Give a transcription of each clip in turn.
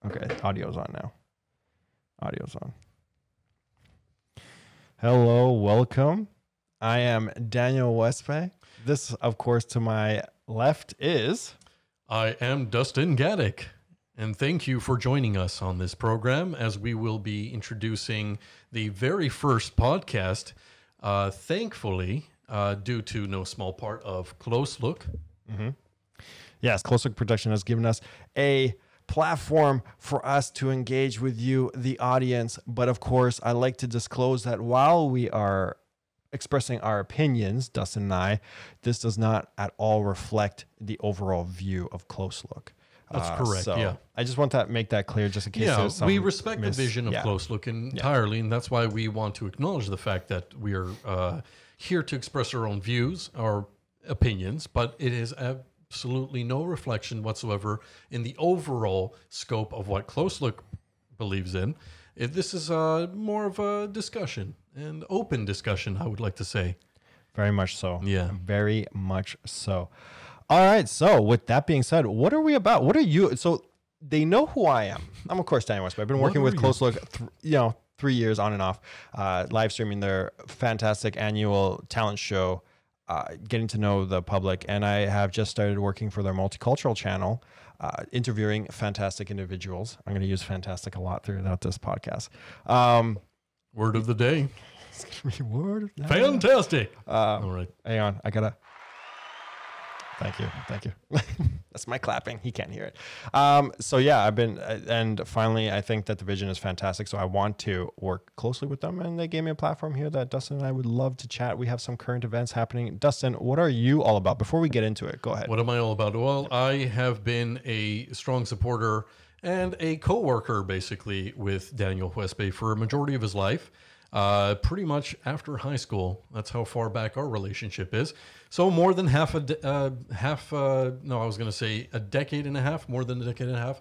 Okay, audio's on now. Audio's on. Hello, welcome. I am Daniel Huespe. This, of course, to my left is... I am Dustin Gadek, and thank you for joining us on this program as we will be introducing the very first podcast, thankfully, due to no small part of CloseLook. Mm-hmm. Yes, CloseLook Production has given us a platform for us to engage with you, the audience. But of course, I like to disclose that while we are expressing our opinions, Dustin and I, this does not at all reflect the overall view of CloseLook. That's correct, so yeah. I just want to make that clear just in case there's some... we respect the vision of CloseLook entirely, and that's why we want to acknowledge the fact that we are here to express our own views, our opinions, but it is absolutely no reflection whatsoever in the overall scope of what CloseLook believes in. This is more of a discussion, an open discussion, I would like to say. Very much so. Yeah. Very much so. All right. So with that being said, what are we about? What are you? So they know who I am. I'm, of course, Daniel Huespe. I've been working with CloseLook, 3 years on and off, live streaming their fantastic annual talent show, getting to know the public. And I have just started working for their multicultural channel, interviewing fantastic individuals. I'm going to use fantastic a lot throughout this podcast. Word of the day. It's going to be word of the day. Fantastic. All right. Hang on. I got to. Thank you. That's my clapping. He can't hear it. So yeah, I've been, and finally, I think that the vision is fantastic. So I want to work closely with them, and they gave me a platform here that Dustin and I would love to chat. We have some current events happening. Dustin, what are you all about? Before we get into it, go ahead. What am I all about? Well, I have been a strong supporter and a co-worker, basically, with Daniel Huespe for a majority of his life. Pretty much after high school. That's how far back our relationship is. So more than a decade and a half, more than a decade and a half.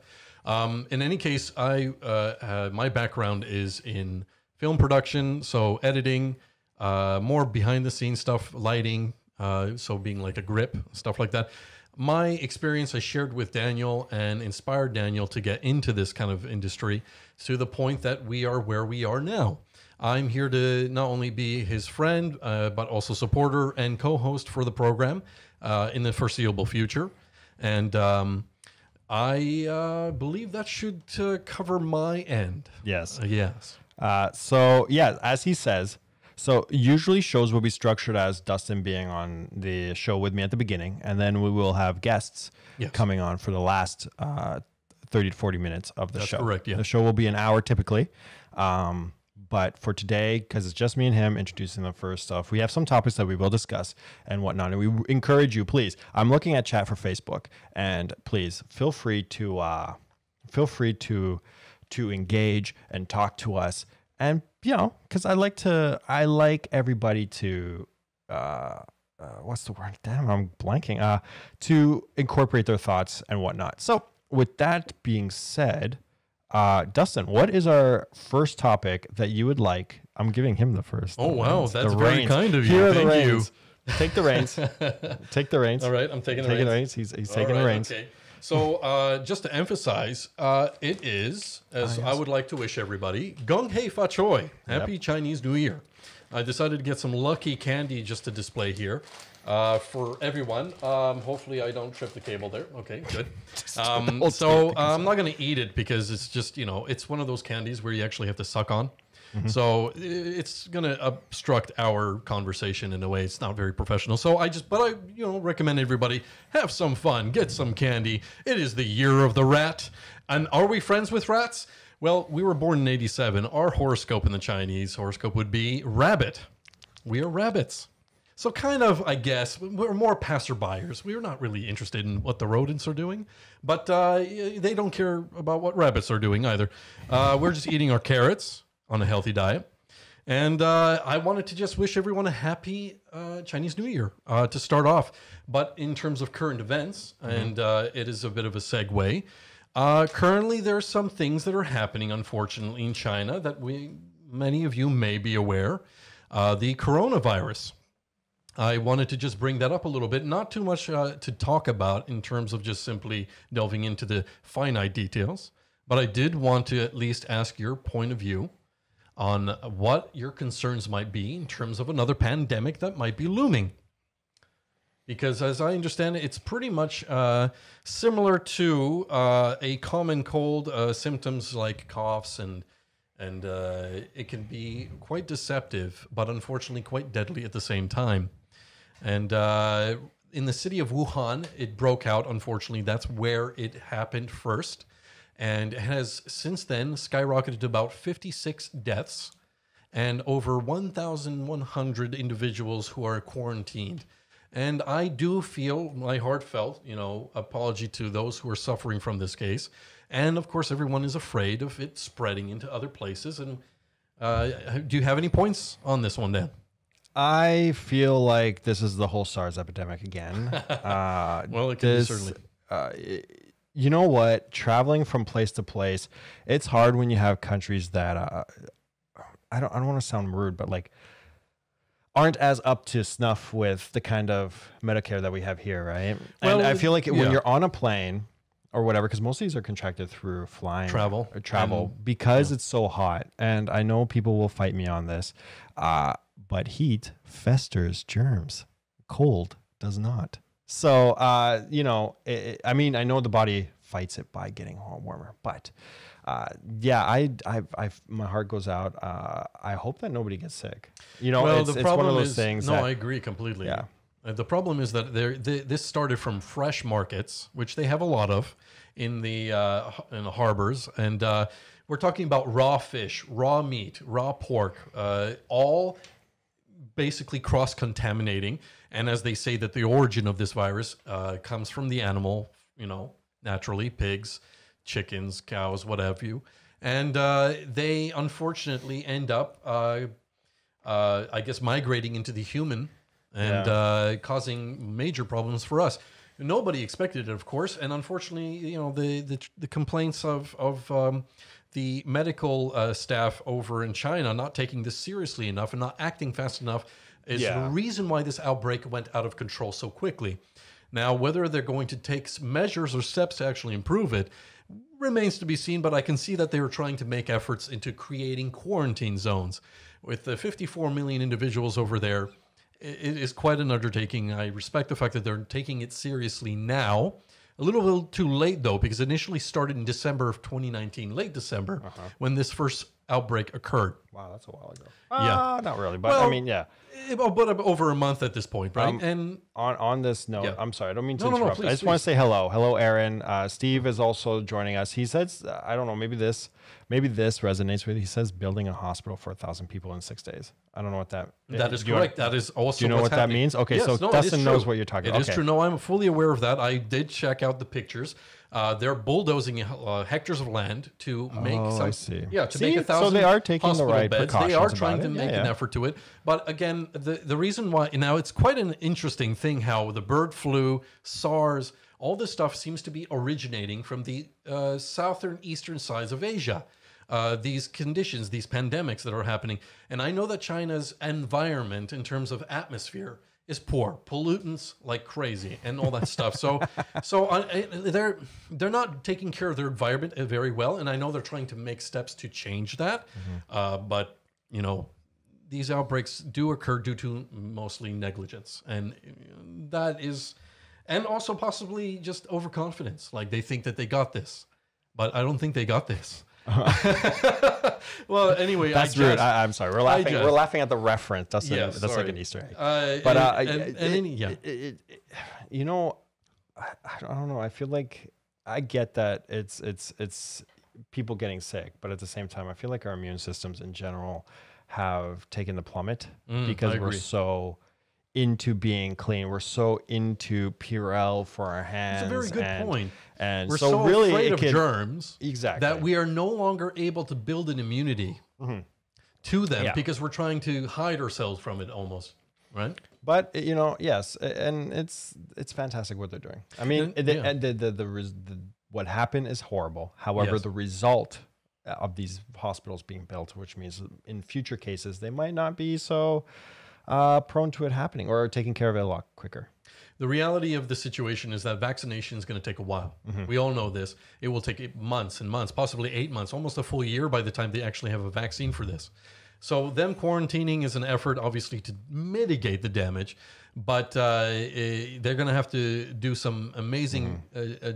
In any case, my background is in film production, so editing, more behind the scenes stuff, lighting, so being like a grip, stuff like that. My experience I shared with Daniel and inspired Daniel to get into this kind of industry to the point that we are where we are now. I'm here to not only be his friend, but also supporter and co-host for the program in the foreseeable future. And I believe that should cover my end. Yes. Yes. So yeah, as he says, so usually shows will be structured as Dustin being on the show with me at the beginning, and then we will have guests coming on for the last 30 to 40 minutes of the show. That's correct, yeah. The show will be an hour typically. But for today, because it's just me and him introducing the first stuff, we have some topics that we will discuss and whatnot. And we encourage you, please. I'm looking at chat for Facebook, and please feel free to engage and talk to us. And because I like everybody to what's the word? Damn, I'm blanking. To incorporate their thoughts and whatnot. So with that being said. Dustin, what is our first topic that you would like? I'm giving him the first. Oh, wow. Reins. That's very kind of you. Thank you. Take the reins. Take the reins. All right. I'm taking the reins. He's taking the reins. Okay. So just to emphasize, it is, as I would like to wish everybody, Gong Hei Fa Choi. Happy Chinese New Year. I decided to get some lucky candy just to display here. For everyone. Hopefully I don't trip the cable there. Okay, good. I'm not going to eat it because it's just, it's one of those candies where you actually have to suck on. Mm-hmm. So it's going to obstruct our conversation in a way. It's not very professional. So I recommend everybody have some fun, get some candy. It is the year of the rat. And are we friends with rats? Well, we were born in 87. Our horoscope in the Chinese horoscope would be rabbit. We are rabbits. So kind of, I guess, we're more passerbyers. We're not really interested in what the rodents are doing, but they don't care about what rabbits are doing either. We're just eating our carrots on a healthy diet. And I wanted to just wish everyone a happy Chinese New Year to start off. But in terms of current events, and it is a bit of a segue, currently there are some things that are happening, unfortunately, in China that many of you may be aware. The coronavirus. I wanted to just bring that up a little bit. Not too much to talk about in terms of just simply delving into the finite details, But I did want to at least ask your point of view on what your concerns might be in terms of another pandemic that might be looming. Because as I understand it, it's pretty much similar to a common cold, symptoms like coughs, and it can be quite deceptive, but unfortunately quite deadly at the same time. And in the city of Wuhan, it broke out, unfortunately. That's where it happened first. And it has since then skyrocketed to about 56 deaths and over 1,100 individuals who are quarantined. And I do feel my heartfelt, apology to those who are suffering from this case. And of course, everyone is afraid of it spreading into other places. And do you have any points on this one, Dan? I feel like this is the whole SARS epidemic again. Well, it can be certainly. You know what? Traveling from place to place, it's hard when you have countries that I don't want to sound rude, but like aren't as up to snuff with the kind of Medicare that we have here, right? Well, and I feel like when you're on a plane or whatever, because most of these are contracted through flying travel, because it's so hot. And I know people will fight me on this, but heat festers germs. Cold does not. So, I mean, I know the body fights it by getting warmer, but my heart goes out. I hope that nobody gets sick. It's one of those things. No, I agree completely. Yeah. The problem is that this started from fresh markets, which they have a lot of in the harbors, and we're talking about raw fish, raw meat, raw pork, all basically cross-contaminating. And as they say that the origin of this virus comes from the animal, naturally, pigs, chickens, cows, what have you. And they unfortunately end up, I guess, migrating into the human and causing major problems for us. Nobody expected it, of course. And unfortunately, the complaints of the medical staff over in China not taking this seriously enough and not acting fast enough is the reason why this outbreak went out of control so quickly. Now, whether they're going to take measures or steps to actually improve it remains to be seen, but I can see that they were trying to make efforts into creating quarantine zones. With the 54 million individuals over there, it is quite an undertaking. I respect the fact that they're taking it seriously now. A little too late, though, because it initially started in December of 2019, late December, when this first outbreak occurred. Wow, that's a while ago. Yeah. Not really, but I mean, yeah. But over a month at this point, right? And on this note, I'm sorry, I don't mean to No, interrupt. please, I just want to say hello. Hello, Aaron. Steve is also joining us. He says, I don't know, maybe this resonates with you. He says building a hospital for 1,000 people in 6 days. I don't know what that is. That is correct. That is also do you know what that means? Okay, yes, Dustin knows what you're talking about. It is true. No, I'm fully aware of that. I did check out the pictures. They're bulldozing hectares of land to make I see. Yeah, to make 1,000 so they are taking the right beds. precautions. They are trying to about make an effort to it. But again, the reason why now it's quite an interesting thing how the bird flu, SARS, all this stuff seems to be originating from the southern eastern sides of Asia. These conditions, these pandemics that are happening. And I know that China's environment in terms of atmosphere is poor, pollutants like crazy and all that stuff. So they're not taking care of their environment very well. And I know they're trying to make steps to change that. But, these outbreaks do occur due to mostly negligence. And that is, and also possibly just overconfidence. Like they think that they got this, but I don't think they got this. Well, anyway, that's rude. I'm sorry. We're laughing. We're laughing at the reference. That's yes, that's like an Easter egg. I don't know. I feel like I get that it's people getting sick, but at the same time, I feel like our immune systems in general have taken the plummet because we're so into being clean. We're so into Purell for our hands. It's a very good point. And we're so really afraid of germs that we are no longer able to build an immunity to them because we're trying to hide ourselves from it almost, right? But yes, and it's fantastic what they're doing. I mean, what happened is horrible. However, the result of these hospitals being built, which means in future cases they might not be so prone to it happening or taking care of it a lot quicker. The reality of the situation is that vaccination is going to take a while. We all know this. It will take months and months, possibly 8 months, almost a full year by the time they actually have a vaccine for this. So them quarantining is an effort, obviously, to mitigate the damage, but they're going to have to do some amazing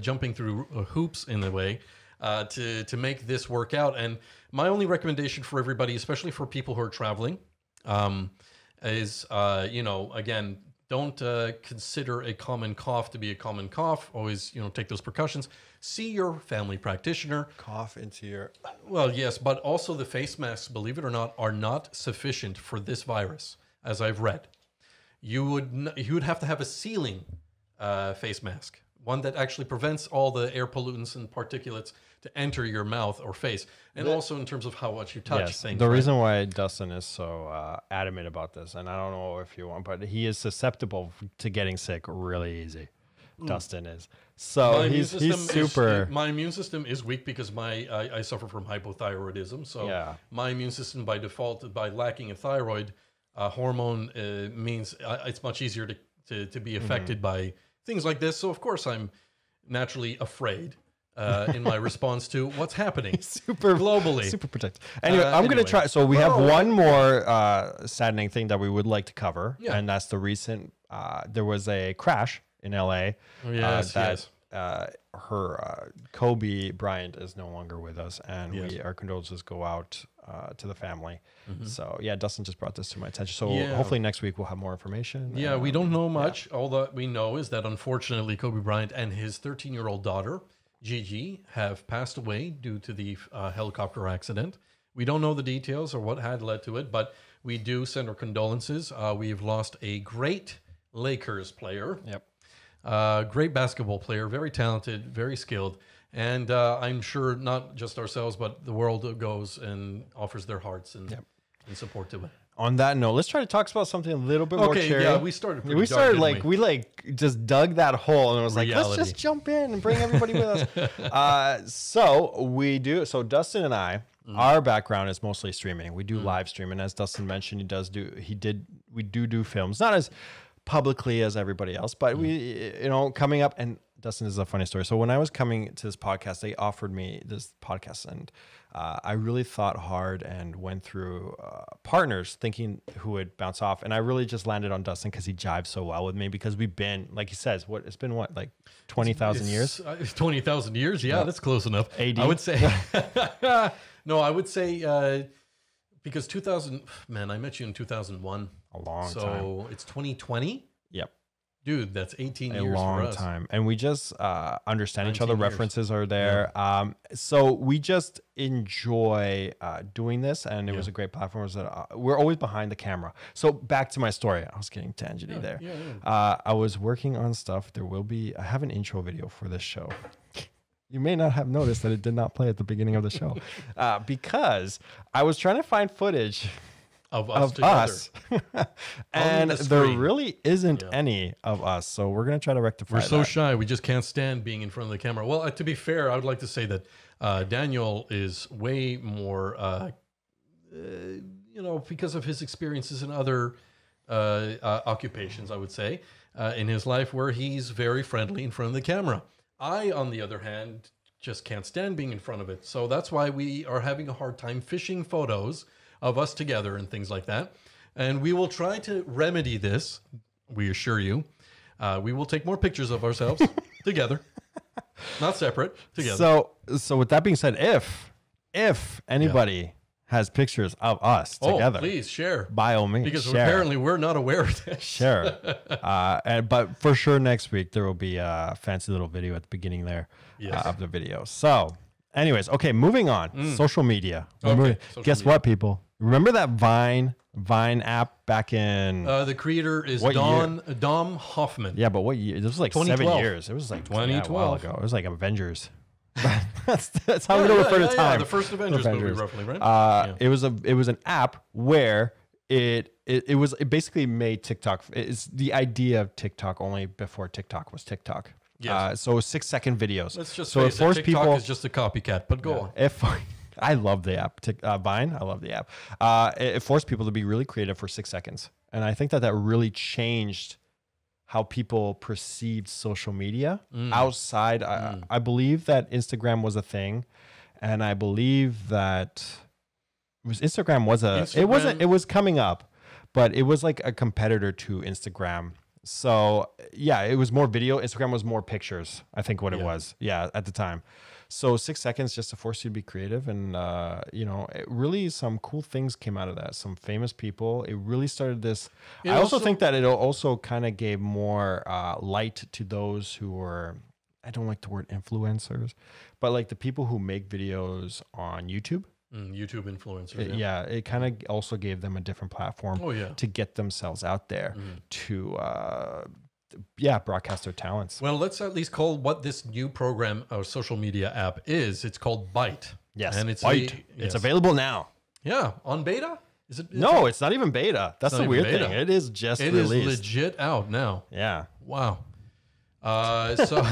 jumping through hoops in a way to make this work out. And my only recommendation for everybody, especially for people who are traveling, is, again, don't consider a common cough to be a common cough. Always, take those precautions. See your family practititioner. Cough into your... Well, yes, but also the face masks, believe it or not, are not sufficient for this virus, as I've read. You would have to have a sealing face mask, one that actually prevents all the air pollutants and particulates to enter your mouth or face, and also in terms of how much you touch things. The reason why Dustin is so adamant about this, and I don't know if you want, but he is susceptible to getting sick really easy. Dustin is. So he's super... My immune system is weak because I suffer from hypothyroidism. So my immune system by default, by lacking a thyroid hormone, means it's much easier to be affected by things like this. So of course I'm naturally afraid in my response to what's happening globally. Super protective. Anyway, I'm going to try. So we have one more saddening thing that we would like to cover, and that's the recent, there was a crash in LA. Her Kobe Bryant is no longer with us, and our condolences go out to the family. So Dustin just brought this to my attention. So hopefully next week we'll have more information. Yeah, we don't know much. All that we know is that unfortunately Kobe Bryant and his 13-year-old daughter Gigi have passed away due to the helicopter accident. We don't know the details or what had led to it, but we do send our condolences. We've lost a great Lakers player. Great basketball player, very talented, very skilled. And I'm sure not just ourselves, but the world goes and offers their hearts and support to it. On that note, let's try to talk about something a little bit more cheery. Yeah, we started dark, we just dug that hole and it was like, let's just jump in and bring everybody with us. So Dustin and I, our background is mostly streaming. We do live streaming. As Dustin mentioned, we do films, not as publicly as everybody else, but we, coming up, and Dustin, this is a funny story. So when I was coming to this podcast, they offered me this podcast, and I really thought hard and went through partners thinking who would bounce off. And I really just landed on Dustin because he jives so well with me, because we've been, like he says, it's been like 20,000 years? 20,000 years. Yeah, that's close enough. AD. I would say, no, I would say, because 2000, man, I met you in 2001. A long time. So it's 2020. Yep. Dude, that's 18 years for us. A long time. And we just understand each other. Years. References are there. Yeah. So we just enjoy doing this. And it was a great platform. We're always behind the camera. So back to my story. I was getting tangenty there. I was working on stuff. I have an intro video for this show. You may not have noticed that it did not play at the beginning of the show because I was trying to find footage of us. And there really isn't any of us. So we're going to try to rectify that. We're so shy. We just can't stand being in front of the camera. Well, to be fair, I would like to say that Daniel is way more, because of his experiences in other occupations, I would say, in his life, where he's very friendly in front of the camera. I, on the other hand, just can't stand being in front of it. So that's why we are having a hard time fishing photos of us together and things like that. And we will try to remedy this, we assure you. We will take more pictures of ourselves together, not separate, together. So with that being said, if anybody has pictures of us together, please share. By all means, because apparently we're not aware of this. Share. But for sure next week there will be a fancy little video at the beginning there of the video. So anyways, okay, moving on. Social media. Guess what, people? Remember that Vine app back in... the creator is Dom Hoffman. Yeah, but what year? This was like 7 years. It was like 2012. A while ago. It was like Avengers. that's how we're going to refer to time. The first Avengers movie, roughly, right? It was an app where it basically made TikTok. It's the idea of TikTok only before TikTok was TikTok. Yes. So 6-second videos. Let's just face it, TikTok is just a copycat, but go on. I love the app. Vine, I love the app. It forced people to be really creative for 6 seconds. And I think that really changed how people perceived social media outside. I believe that Instagram was a thing, and I believe that Instagram was coming up, but it was like a competitor to Instagram. So yeah, it was more video. Instagram was more pictures, I think what it was. Yeah, at the time. So 6 seconds just to force you to be creative. And, really some cool things came out of that. Some famous people. It really started this. I also think that it also kind of gave more light to those who were, I don't like the word influencers, but like the people who make videos on YouTube. YouTube influencers. Yeah, it kind of also gave them a different platform to get themselves out there to broadcast their talents. Well, let's at least call what this new program or social media app is. It's called Byte. Yes, and it's Byte. It's available now. Yeah, on beta? Is it? No, it's not even beta. That's the weird thing. It is just released. It is legit out now. Yeah. Wow. So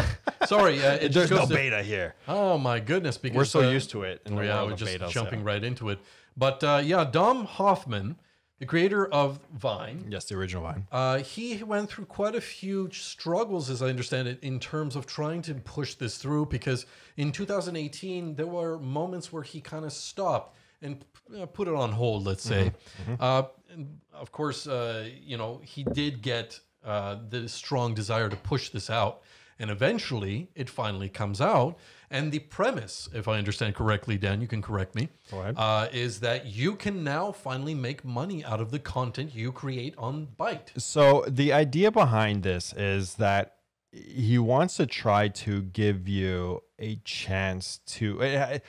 sorry, there's no beta here. Oh my goodness, because we're so used to it. We're just jumping right into it. But Dom Hoffman, the creator of Vine, yes, the original Vine, he went through quite a few struggles, as I understand it, in terms of trying to push this through. Because in 2018, there were moments where he kind of stopped and put it on hold, let's say. And of course, he did get the strong desire to push this out, and eventually it finally comes out. And the premise, if I understand correctly, Dan, you can correct me, go ahead, is that you can now finally make money out of the content you create on Byte. So the idea behind this is that he wants to try to give you a chance to.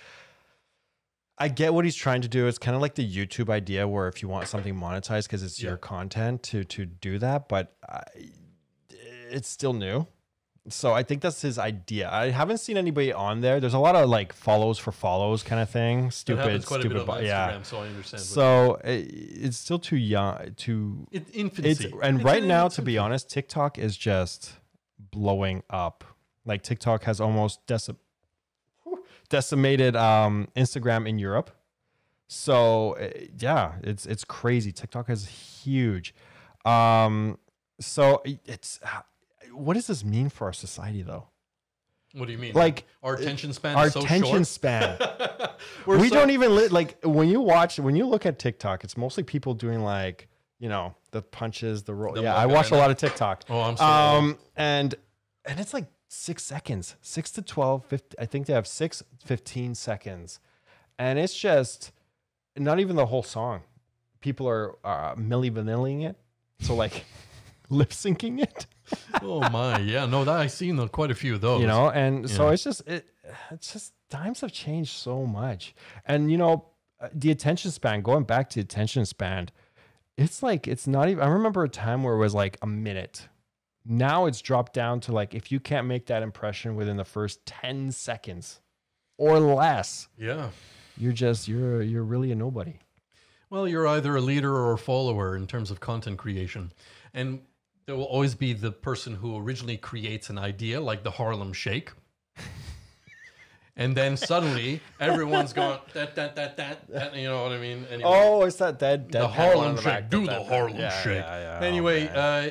I get what he's trying to do. It's kind of like the YouTube idea where if you want something monetized because it's your content to do that, but it's still new. So I think that's his idea. I haven't seen anybody on there. There's a lot of like follows for follows kind of thing. Stupid. Quite a bit on Instagram, so I understand. So it's still too young. It's infancy. Right now, to be honest, TikTok is just blowing up. Like TikTok has almost decimated Instagram in Europe. So it's crazy. TikTok is huge. So it's, what does this mean for our society though? What do you mean? Like our attention span our is so attention short? Span. We don't even like when you look at TikTok, it's mostly people doing like, the punches, the roll. I watch a lot of TikTok. Oh, I'm sorry. And it's like 6 seconds, 6 to 12, 50, I think they have 15 seconds. And it's just not even the whole song. People are milli vanilling it. So like lip syncing it. Oh my, yeah, no, I've seen quite a few of those. So it's just times have changed so much. And the attention span, going back to attention span, it's like, it's not even, I remember a time where it was like a minute. Now it's dropped down to like, if you can't make that impression within the first 10 seconds or less, you're really a nobody. Well, you're either a leader or a follower in terms of content creation. And there will always be the person who originally creates an idea, like the Harlem Shake. And then suddenly everyone's going, that, you know what I mean? Anyway, it's that the Harlem Shake. Do the Harlem Shake. Yeah. Anyway,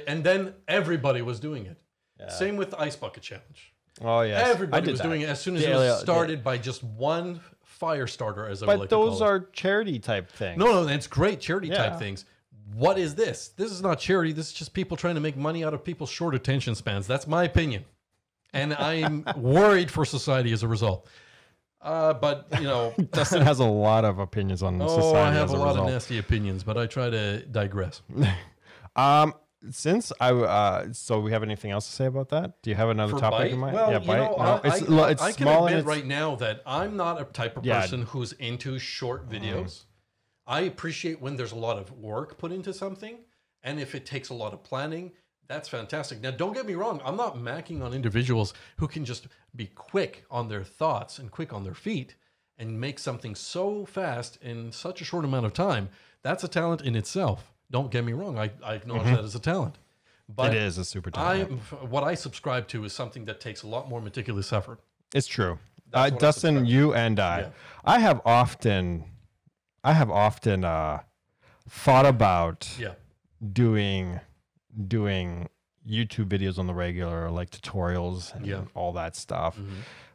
and then everybody was doing it. Yeah. Same with the Ice Bucket Challenge. Oh, yes. Everybody was doing it as soon as it was started by just one fire starter, as I would like to call it. But those are charity type things. No, it's great charity type things. What is this? This is not charity. This is just people trying to make money out of people's short attention spans. That's my opinion. And I'm worried for society as a result. But, Dustin has a lot of opinions on society. I have a lot of nasty opinions, but I try to digress. So we have anything else to say about that? Do you have another topic in mind? Well, Byte. I can admit right now that I'm not a type of person who's into short videos. I appreciate when there's a lot of work put into something, and if it takes a lot of planning, that's fantastic. Now, don't get me wrong. I'm not macking on individuals who can just be quick on their thoughts and quick on their feet and make something so fast in such a short amount of time. That's a talent in itself. Don't get me wrong. I acknowledge that as a talent. But it is a super talent. What I subscribe to is something that takes a lot more meticulous effort. It's true. Dustin, you and I. Yeah. I have often thought about doing YouTube videos on the regular, or like tutorials and all that stuff.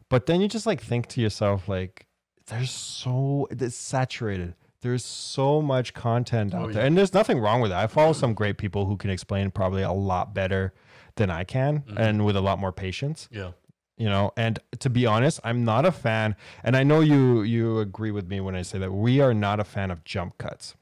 But then you just like think to yourself, like, it's saturated. There's so much content out there, and there's nothing wrong with it. I follow some great people who can explain probably a lot better than I can, and with a lot more patience. Yeah. You know, and to be honest, I'm not a fan, and I know you agree with me when I say that we are not a fan of jump cuts.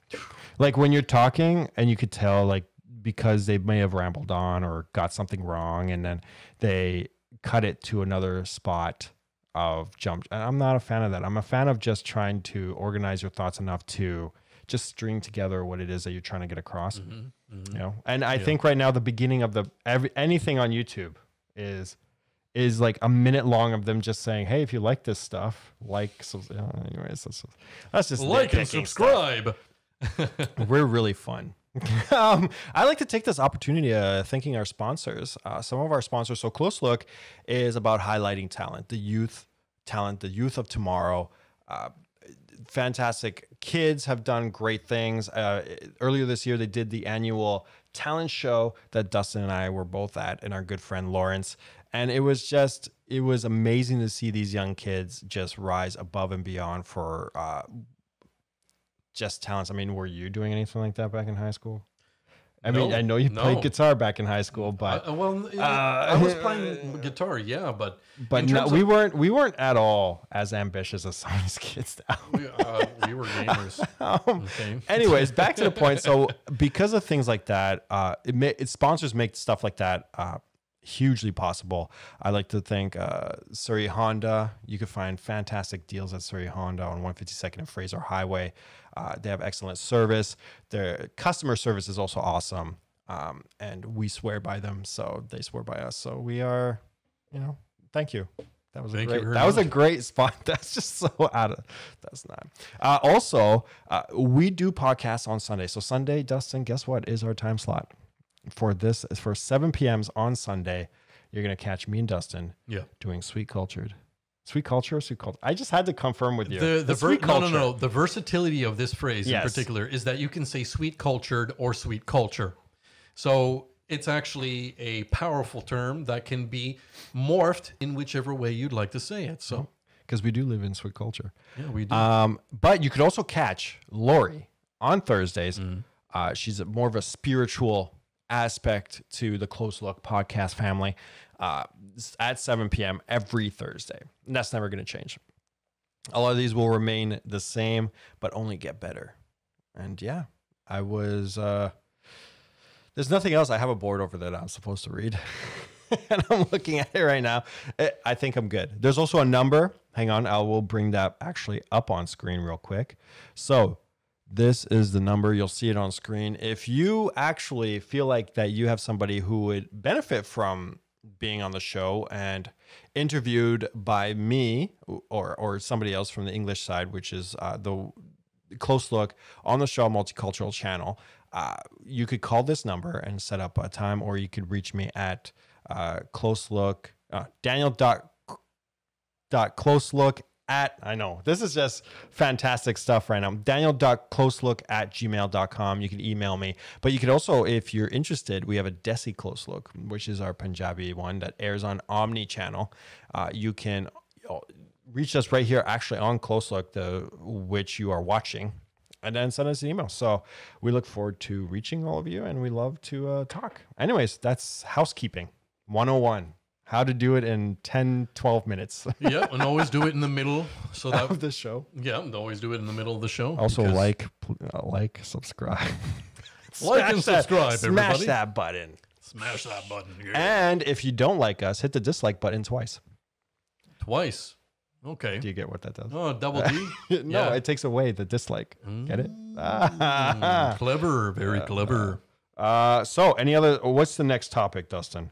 Like when you're talking and you could tell, like, because they may have rambled on or got something wrong, and then they cut it to another spot of jump. I'm not a fan of that. I'm a fan of just trying to organize your thoughts enough to just string together what it is that you're trying to get across. You know, and I think right now the beginning of anything on YouTube is like a minute long of them just saying, "Hey, if you like this stuff, like." So, anyways, that's just like and subscribe. We're really fun. I like to take this opportunity thanking our sponsors. Some of our sponsors. So CloseLook is about highlighting talent, the youth of tomorrow. Fantastic kids have done great things. Earlier this year, they did the annual talent show that Dustin and I were both at, and our good friend Lawrence. And it was amazing to see these young kids just rise above and beyond for just talents. I mean, were you doing anything like that back in high school? I mean, I know you played guitar back in high school, but I was playing guitar, but no, we weren't at all as ambitious as some of these kids now. We were gamers. Anyways, back to the point. So, because of things like that, sponsors make stuff like that hugely possible. I like to thank Surrey Honda. You can find fantastic deals at Surrey Honda on 152nd and Fraser Highway. They have excellent service. Their customer service is also awesome. And we swear by them, so they swear by us. So we are, thank you. That was a great spot. That's just so that's not. Also, we do podcasts on Sunday. So Sunday, Dustin, guess what is our time slot? For 7 p.m. on Sunday, you're going to catch me and Dustin doing Sweet Cultured. Sweet Culture or Sweet Culture? I just had to confirm with you. No. The versatility of this phrase in particular is that you can say Sweet Cultured or Sweet Culture. So it's actually a powerful term that can be morphed in whichever way you'd like to say it. So, because we do live in Sweet Culture. Yeah, we do. But you could also catch Lori on Thursdays. She's more of a spiritual aspect to the CloseLook podcast family at 7 p.m. every Thursday. And that's never going to change. A lot of these will remain the same, but only get better. And I was... there's nothing else. I have a board over there that I'm supposed to read. And I'm looking at it right now. I think I'm good. There's also a number. Hang on. I will bring that actually up on screen real quick. So... this is the number. You'll see it on screen. If you actually feel like that you have somebody who would benefit from being on the show and interviewed by me or somebody else from the English side, which is the CloseLook on the show Multicultural Channel, you could call this number and set up a time, or you could reach me at CloseLook, Daniel.closelook at, I know this is just fantastic stuff right now, daniel.closelook@gmail.com. You can email me, but you could also, if you're interested, we have a Desi CloseLook, which is our Punjabi one that airs on Omni channel. You can reach us right here actually on CloseLook, which you are watching, and then send us an email. So we look forward to reaching all of you, and we love to talk. Anyways, that's housekeeping 101. How to do it in 10, 12 minutes. Yeah, and always do it in the middle. So that of the show. Yeah, and always do it in the middle of the show. Also, subscribe. Like and subscribe, everybody. Smash that button. Smash that button. Yeah. And if you don't like us, hit the dislike button twice. Twice? Okay. Do you get what that does? Oh, double D? No, it takes away the dislike. Get it? Clever. Very clever. So, what's the next topic, Dustin?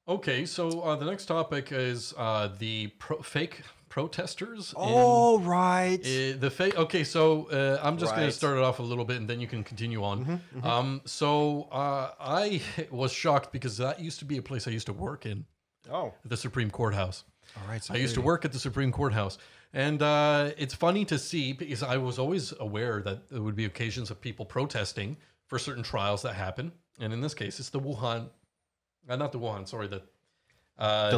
Okay, so the next topic is the fake protesters. Oh, right. The fake. Okay, so I'm just going to start it off a little bit, and then you can continue on. So I was shocked because that used to be a place I used to work in. Oh, the Supreme Courthouse. All right. I used to work at the Supreme Courthouse, and it's funny to see because I was always aware that there would be occasions of people protesting for certain trials that happen. And in this case, it's the Wuhan, not the Wuhan, sorry, the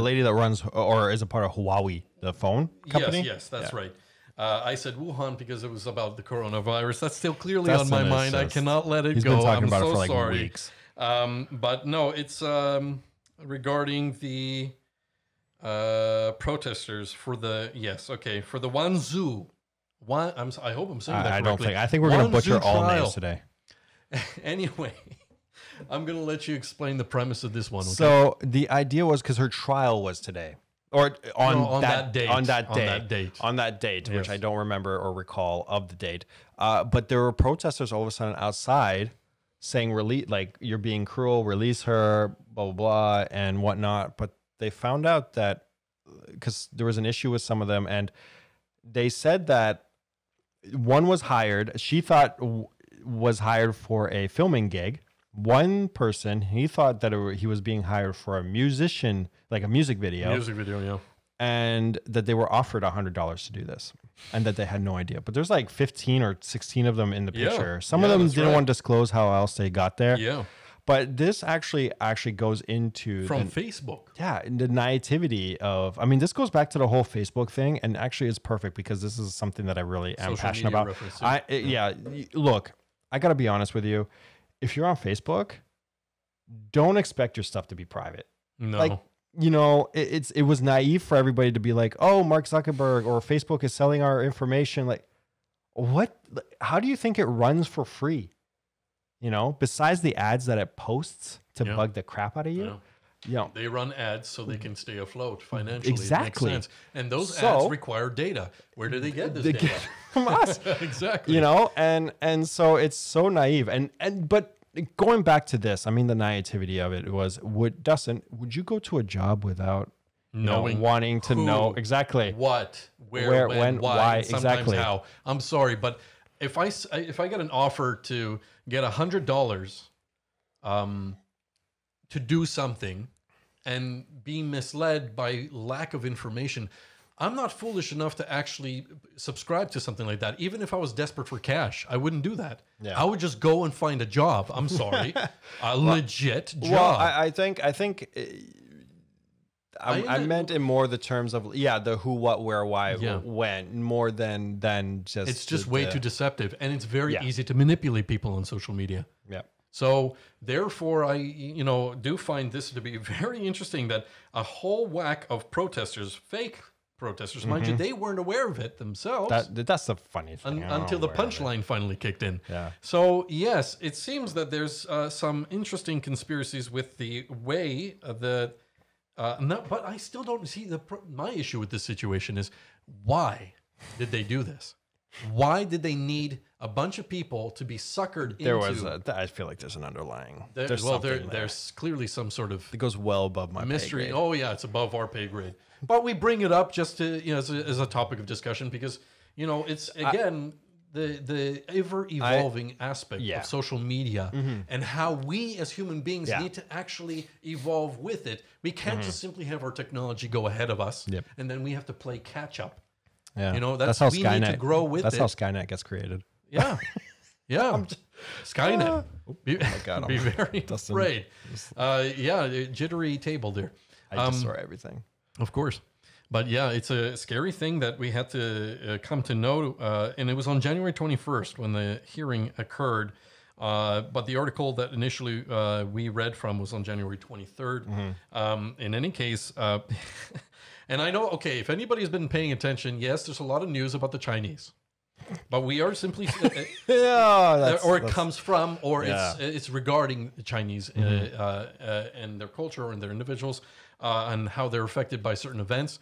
lady that runs or is a part of Huawei, the phone company. Yes, that's right. I said Wuhan because it was about the coronavirus. That's still clearly on my mind. I cannot let it go. He's been talking about so it for like sorry. weeks. But no, it's regarding the protesters for the for the Wanzhou. I hope I'm saying that correctly. I think we're going to butcher all names today. Anyway, I'm going to let you explain the premise of this one. Okay? So the idea was because her trial was today. Or on that date, which I don't remember or recall of the date. But there were protesters all of a sudden outside saying, release, like, you're being cruel, release her, blah, blah, blah, and whatnot. But they found out that, because there was an issue with some of them, and they said that one was hired, she thought was hired for a filming gig. One person, he thought that he was being hired for a musician, like a music video. Yeah. And that they were offered $100 to do this, and that they had no idea. But there's like 15 or 16 of them in the picture. Some of them didn't want to disclose how else they got there. Yeah. But this actually goes into from Facebook. Yeah, the naivety of. I mean, this goes back to the whole Facebook thing, and actually, it's perfect because this is something that I really am passionate about. Look, I got to be honest with you. If you're on Facebook, don't expect your stuff to be private. No. Like, it was naive for everybody to be like, oh, Mark Zuckerberg or Facebook is selling our information. Like, what? How do you think it runs for free? Besides the ads that it posts to bug the crap out of you. They run ads so they can stay afloat financially. Exactly. It makes sense. And those ads require data. Where do they get this data? From us. Exactly. And so it's so naive. But going back to this, I mean, the naivety of it was, Dustin, would you go to a job without wanting to know exactly what, where, when, why, sometimes exactly how? I'm sorry, but if I get an offer to get $100 to do something and be misled by lack of information, I'm not foolish enough to actually subscribe to something like that. Even if I was desperate for cash, I wouldn't do that. Yeah. I would just go and find a job. I'm sorry, a legit job. Well, I think I meant in more the terms of the who, what, where, why, when, more than just. It's just way too deceptive, and it's very easy to manipulate people on social media. Yeah. So therefore, I do find this to be very interesting that a whole whack of protesters, fake protesters, mind you, they weren't aware of it themselves. That's the funny thing. Until the punchline finally kicked in. Yeah. So yes, it seems that there's some interesting conspiracies with the way that. But I still don't see my issue with this situation is why did they do this? Why did they need a bunch of people to be suckered into? I feel like there's an underlying. There's clearly some sort of. It goes well above my mystery. pay grade. Oh yeah, it's above our pay grade. But we bring it up just to as a topic of discussion because it's again the ever evolving aspect of social media and how we as human beings need to actually evolve with it. We can't just simply have our technology go ahead of us and then we have to play catch up. Yeah, that's how Skynet. Need to grow with that's how Skynet gets created. Yeah, Skynet. Oh my God, be very afraid. Jittery table there. I destroy everything. Of course. But yeah, it's a scary thing that we had to come to know. And it was on January 21st when the hearing occurred. But the article that initially we read from was on January 23rd. In any case, and I know, if anybody's been paying attention, yes, there's a lot of news about the Chinese. But we are simply, it comes from, or it's regarding the Chinese and their culture and their individuals and how they're affected by certain events.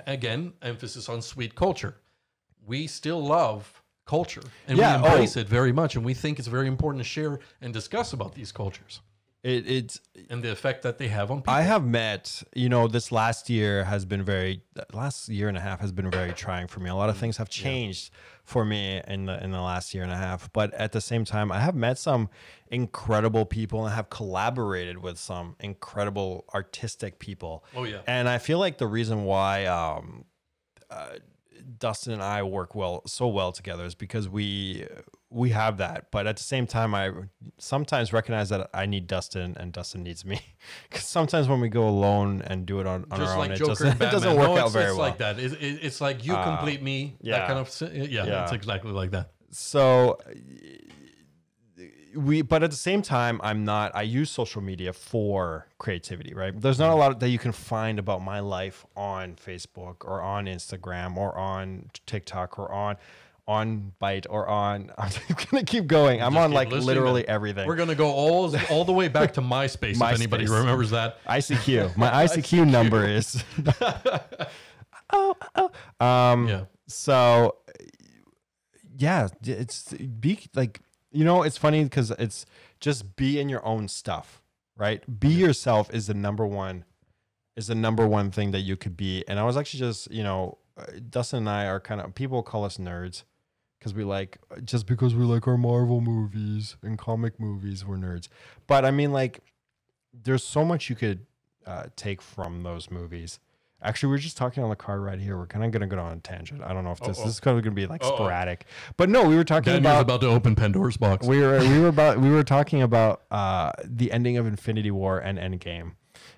Again, emphasis on sweet culture. We still love culture and we embrace it very much, and we think it's very important to share and discuss about these cultures. And the effect that they have on people. I have met, this last year and a half has been very trying for me. A lot of things have changed for me in the last year and a half. But at the same time, I have met some incredible people and have collaborated with some incredible artistic people. Oh, yeah. And I feel like the reason why Dustin and I work so well together is because we have that. But at the same time, I sometimes recognize that I need Dustin and Dustin needs me. Because sometimes when we go alone and do it on our own, it doesn't work out very well. It's like that. It's like you complete me. Yeah. That kind of yeah. It's exactly like that. So but at the same time, I use social media for creativity, right? There's not a lot that you can find about my life on Facebook or on Instagram or on TikTok or on Byte or on, I'm going to keep going. I'm on like literally everything. We're going to go all the way back to MySpace, if anybody remembers that. ICQ. My ICQ number is. So yeah, it's like, it's funny because it's just be in your own stuff, right? Be yourself is the number one thing that you could be. And I was actually just, Dustin and I are people call us nerds because just because we like our Marvel movies and comic movies, we're nerds. But I mean, like, there's so much you could take from those movies. Actually, we were just talking on the car right here. We're kind of going to go on a tangent. I don't know if this is kind of going to be like sporadic, but no, we were talking about to open Pandora's box. We were talking about the ending of Infinity War and Endgame,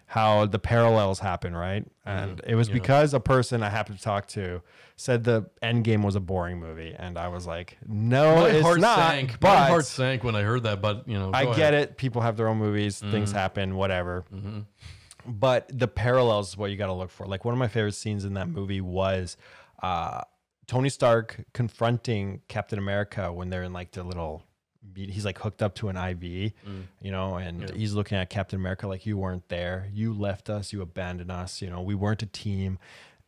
how the parallels happen, right? And it was because a person I happened to talk to said the Endgame was a boring movie, and I was like, no, it's not. My heart sank when I heard that, but I get it. People have their own movies. Things happen. Whatever. But the parallels is what you got to look for. Like, one of my favorite scenes in that movie was Tony Stark confronting Captain America when they're in like their little meet. He's like hooked up to an IV, and he's looking at Captain America like, you weren't there. You left us. You abandoned us. We weren't a team.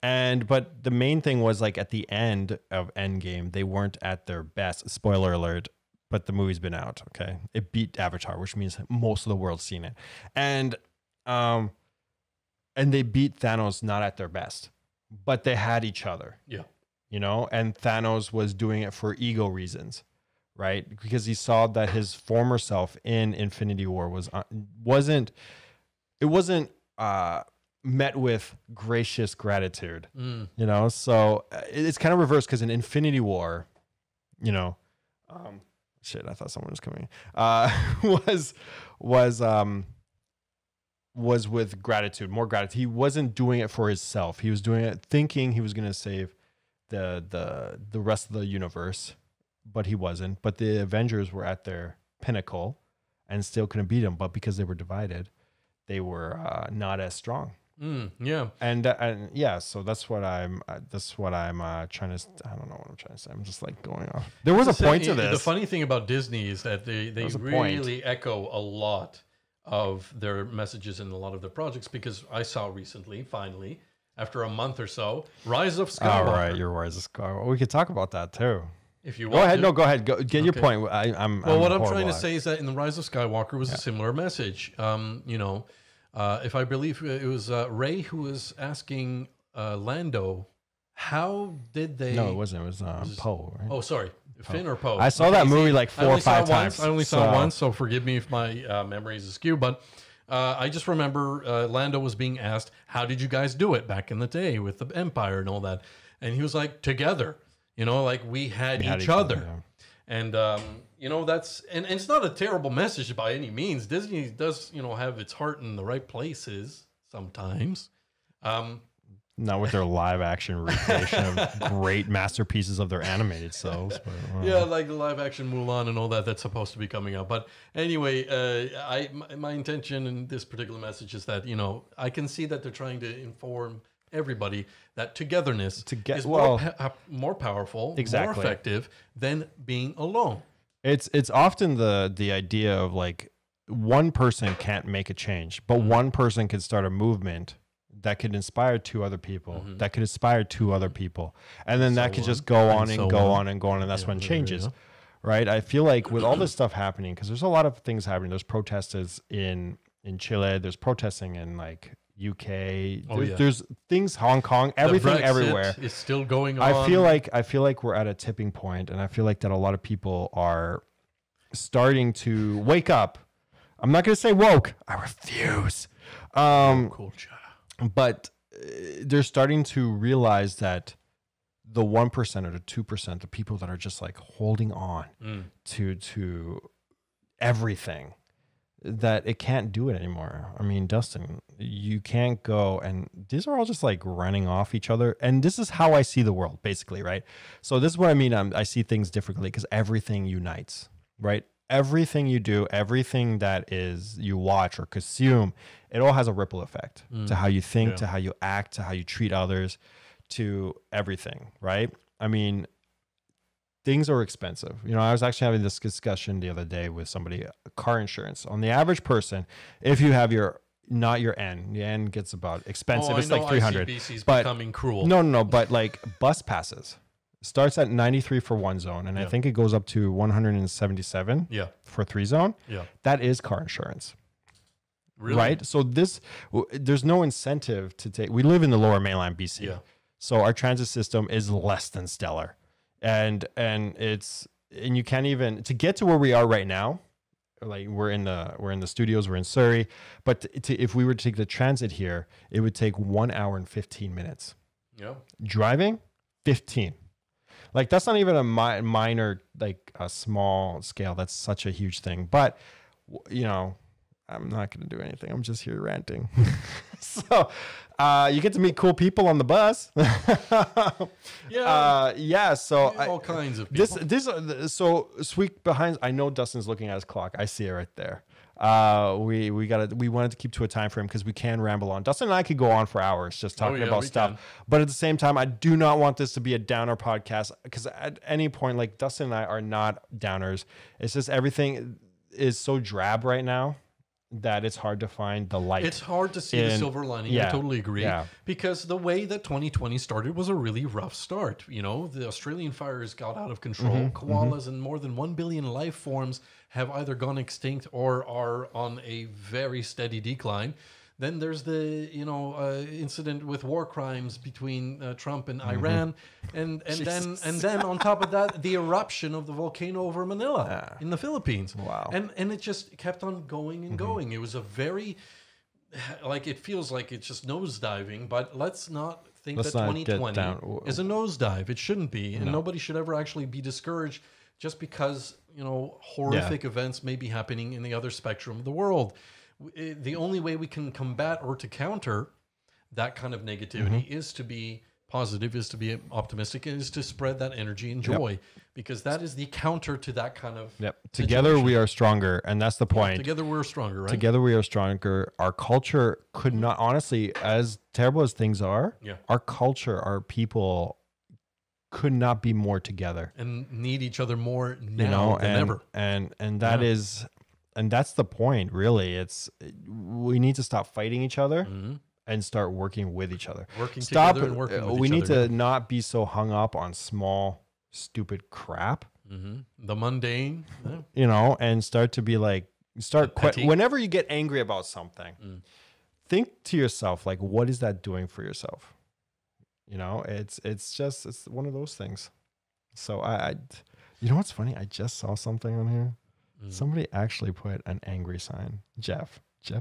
But the main thing was, like, at the end of Endgame, they weren't at their best. Spoiler alert. But the movie's been out. Okay. It beat Avatar, which means most of the world's seen it. And they beat Thanos not at their best, but they had each other. Yeah. And Thanos was doing it for ego reasons, right? Because he saw that his former self in Infinity War wasn't met with gracious gratitude, So it's kind of reversed because in Infinity War, shit, I thought someone was coming. Was with gratitude, more gratitude. He wasn't doing it for himself. He was doing it thinking he was going to save the rest of the universe, but he wasn't. But the Avengers were at their pinnacle and still couldn't beat him. But because they were divided, they were not as strong. Yeah. And yeah, so that's what I'm trying to, I don't know what I'm trying to say. I'm just like going off. There was a point to this. The funny thing about Disney is that they really echo a lot of their messages in a lot of their projects, because I saw recently, finally, after a month or so, Rise of Skywalker. All right, your Rise of Skywalker. We could talk about that too. If you want go ahead. No, go ahead. Get your point. What I'm trying to say is that in the Rise of Skywalker was a similar message. If I believe it was Rey who was asking Lando, how did they... No, it wasn't. It was Poe. Right? Oh, sorry. Finn or Poe? I saw that movie like 4 or 5 times. I only saw it once, so forgive me if my memory is askew. But I just remember Lando was being asked, how did you guys do it back in the day with the Empire and all that? And he was like, together. Like we had each other. Yeah. And, that's... And it's not a terrible message by any means. Disney does, have its heart in the right places sometimes. Not with their live action recreation of great masterpieces of their animated selves. But, yeah, like the live action Mulan and all that that's supposed to be coming out. But anyway, my intention in this particular message is that, I can see that they're trying to inform everybody that togetherness is more powerful, more effective than being alone. It's often the idea of like one person can't make a change, but one person can start a movement that could inspire 2 other people, that could inspire 2 other people. And then that could just go on and go on and go on. And that's when it changes, right? I feel like with all this stuff happening, because there's a lot of things happening. There's protesters in Chile. There's protesting in like UK. There's things, Hong Kong, everything everywhere. It's still going on. I feel like we're at a tipping point, and I feel like that a lot of people are starting to wake up. I'm not going to say woke. I refuse. Culture. But they're starting to realize that the 1% or the 2%, the people that are just like holding on to everything, that it can't do it anymore. I mean, Dustin, you can't go, and these are all just like running off each other. And this is how I see the world, basically, right? So this is what I mean. I see things differently because everything unites, right? Everything you do, everything that is you watch or consume, it all has a ripple effect to how you think, to how you act, to how you treat others, to everything, right? I mean, things are expensive. You know, I was actually having this discussion the other day with somebody, car insurance. On the average person, if you have not your N, the N gets about expensive. It's like 300. ICBC's but becoming cruel. No, but like bus passes starts at 93 for one zone. And I think it goes up to 177 for 3 zone. Yeah. That is car insurance. Really? Right? So there's no incentive to take, we live in the lower mainland BC. Yeah. So our transit system is less than stellar. And you can't even, to get to where we are right now, like we're in the studios, we're in Surrey, but if we were to take the transit here, it would take 1 hour and 15 minutes. Yeah. Driving, 15. Like that's not even a minor, like a small scale. That's such a huge thing. But you know, I'm not going to do anything. I'm just here ranting. So you get to meet cool people on the bus. So all kinds of people. So sweet behind. I know Dustin's looking at his clock. I see it right there. We wanted to keep to a time frame because we can ramble on. Dustin and I could go on for hours just talking about stuff. But at the same time, I do not want this to be a downer podcast because at any point, like Dustin and I are not downers. It's just everything is so drab right now that it's hard to find the light. It's hard to see the silver lining. I totally agree. Yeah. Because the way that 2020 started was a really rough start. You know, the Australian fires got out of control. Koalas and more than 1 billion life forms have either gone extinct or are on a very steady decline. Then there's the incident with war crimes between Trump and Iran, and then on top of that, the eruption of the volcano over Manila in the Philippines. Wow! And it just kept on going and going. It was a very it feels like it's just nosediving. But let's not think that 2020 is a nosedive. It shouldn't be, and nobody should ever actually be discouraged just because horrific events may be happening in the other spectrum of the world. The only way we can combat or to counter that kind of negativity is to be positive, is to be optimistic, and is to spread that energy and joy, because that is the counter to that kind of Together situation. we are stronger, and that's the point. Together we're stronger, right? Together we are stronger. Our culture could not, honestly, as terrible as things are, our culture, our people could not be more together. And need each other more now than ever. And that is... And that's the point, really. We need to stop fighting each other and start working with each other. Together and working with each other. We need to not be so hung up on small, stupid crap. The mundane. And start to be like, whenever you get angry about something, think to yourself, like, what is that doing for yourself? It's one of those things. So you know what's funny? I just saw something on here. Somebody actually put an angry sign. Jeff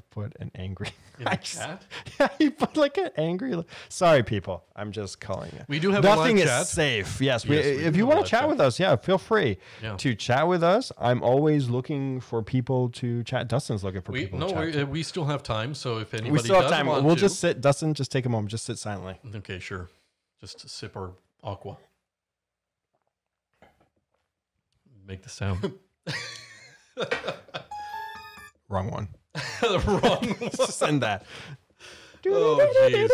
put an angry in the chat. Yeah, he put like an angry. Sorry, people. I'm just calling it. We do have nothing a live is chat. safe. Yes, if you want to chat with us, feel free to chat with us. I'm always looking for people to chat. Dustin's looking for people. to chat. We still have time. So if anybody we still have time, want we'll to, just sit. Dustin, just take a moment. Just sit silently. Okay, sure. Just sip our aqua. Make the sound. Wrong one. The wrong one. Send that. Oh, jeez.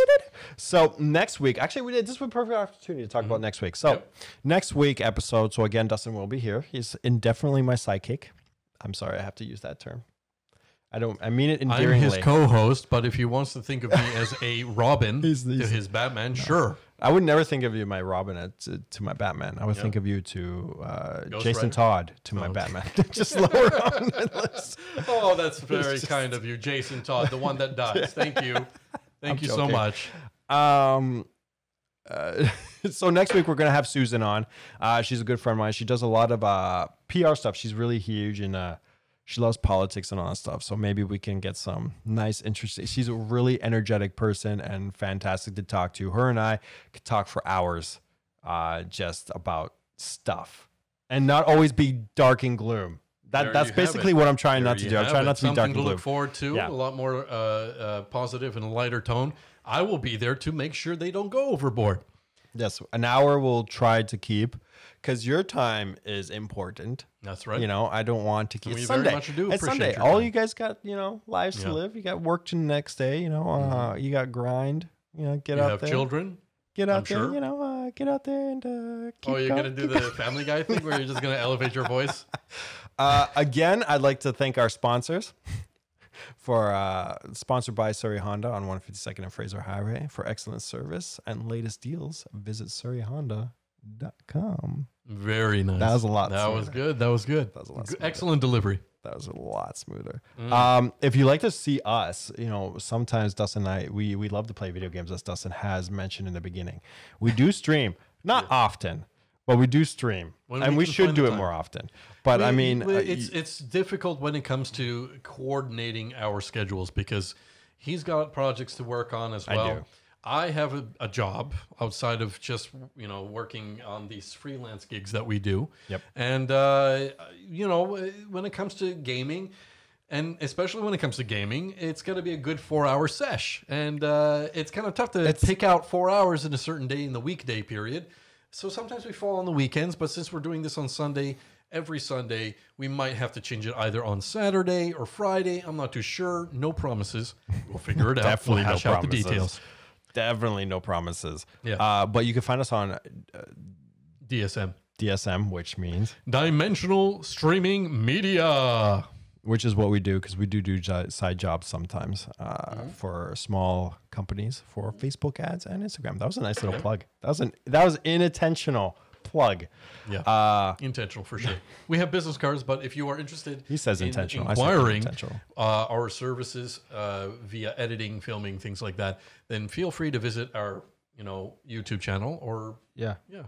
So next week, actually, this was a perfect opportunity to talk about next week. So next week episode. So again, Dustin will be here. He's indefinitely my sidekick. I'm sorry, I have to use that term. I mean it endearingly. I'm his co-host, but if he wants to think of me as a Robin to his Batman, sure. I would never think of you my Robin to my Batman. I would think of you to Jason Todd to my Batman. Just lower on the list. Oh, that's very kind of you, Jason Todd, the one that dies. Thank you. Thank you so much. So next week we're gonna have Susan on. She's a good friend of mine. She does a lot of PR stuff. She's really huge and she loves politics and all that stuff. So maybe we can get some nice, interesting. She's a really energetic person and fantastic to talk to. Her and I could talk for hours just about stuff and not always be dark and gloom. That's basically what I'm trying not to do. I'm trying not to be dark and gloom. Something to look forward to, a lot more positive and a lighter tone. I will be there to make sure they don't go overboard. Yes, an hour we'll try to keep because your time is important. That's right. You know, I don't want to keep. And It's we very Sunday. much do It's appreciate Sunday. your All time. you guys got, lives to live. You got work to the next day. You know, you got grind. Get You out have there. children. Get out there. sure. Get out there and keep Oh, you're going, gonna do the Family Guy thing where you're just gonna elevate your voice. Again, I'd like to thank our sponsors. Sponsored by Surrey Honda on 152nd and Fraser Highway. For excellent service and latest deals, visit surreyhonda.com. Very nice. That was a lot That smoother. was good. That was good. That was a lot smoother. Excellent delivery. That was a lot smoother. If you like to see us, sometimes Dustin and I, we love to play video games, as Dustin has mentioned in the beginning. We do stream, not often, but we do stream, and we should do it more often. But it's difficult when it comes to coordinating our schedules because he's got projects to work on as well. I do. I have a job outside of just working on these freelance gigs that we do. Yep. And when it comes to gaming, and especially when it comes to gaming, it's got to be a good 4-hour sesh, and it's kind of tough to pick out 4 hours in a certain day in the weekday period. So sometimes we fall on the weekends, but since we're doing this on Sunday, every Sunday, we might have to change it either on Saturday or Friday. I'm not too sure. No promises. We'll figure it out. Definitely We'll hash no out the promises. details. Definitely no promises. Yeah. But you can find us on DSM, which means Dimensional Streaming Media. which is what we do because we do side jobs sometimes for small companies for Facebook ads and Instagram. That was a nice little plug. That was unintentional plug. Yeah, intentional for sure. We have business cards, but if you are interested, He says intentional. inquiring I said intentional. Our services via editing, filming, things like that, then feel free to visit our YouTube channel or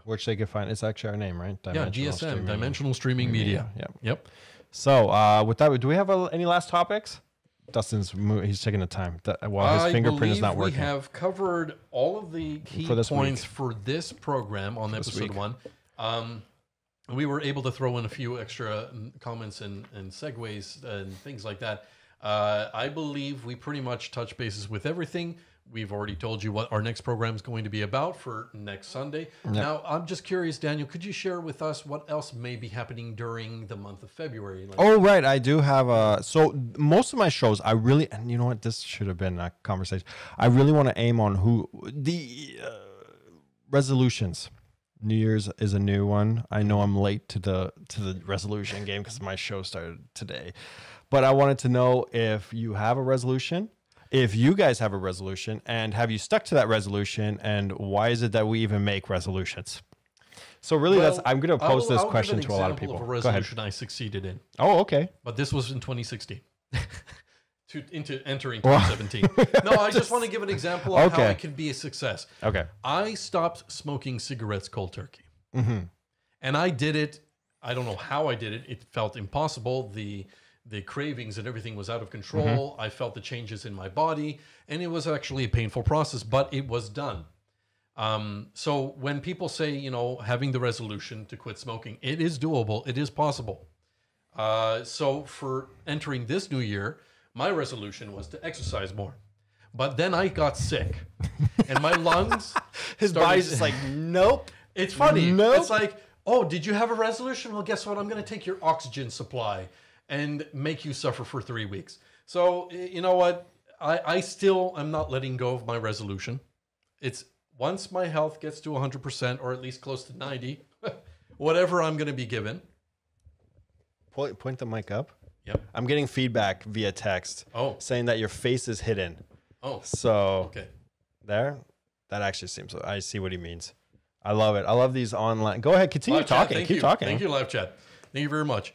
which they can find. It's actually our name, right? DSM, Dimensional Streaming Media. Yep. So with that, do we have any last topics? Dustin's he's taking the time while his fingerprint is not working. We have covered all of the key points for this program on episode 1. We were able to throw in a few extra comments and segues and things like that. I believe we pretty much touch bases with everything. We've already told you what our next program is going to be about for next Sunday. Yep. Now, I'm just curious, Daniel, could you share with us what else may be happening during the month of February? Right. I do have so most of my shows, I really, and you know what, this should have been a conversation. I really want to aim on the resolutions. New Year's is a new one. I know I'm late to the resolution game because my show started today. But I wanted to know if you have a resolution. If you guys have a resolution, and have you stuck to that resolution, and why is it that we even make resolutions? So really, I'm going to pose this question to a lot of people. Of a resolution I succeeded in. Oh, okay. But this was in 2016. Entering 2017. No, I just want to give an example of how it can be a success. Okay. I stopped smoking cigarettes cold turkey. Mm-hmm. And I did it. I don't know how I did it. It felt impossible. The cravings and everything was out of control. I felt the changes in my body, and it was actually a painful process, but it was done. So when people say, having the resolution to quit smoking, it is doable. It is possible. So for entering this new year, my resolution was to exercise more. But then I got sick, and my lungs... His body's just like, nope. It's funny. Nope. It's like, oh, did you have a resolution? Well, guess what? I'm going to take your oxygen supply and make you suffer for 3 weeks. So, you know what? I still am not letting go of my resolution. It's once my health gets to 100% or at least close to 90, whatever I'm going to be given. Point the mic up. Yep. I'm getting feedback via text saying that your face is hidden. Oh. So there, that actually seems, I see what he means. I love it. I love these online. Go ahead. Continue talking. Keep talking. Thank you, live chat. Thank you very much.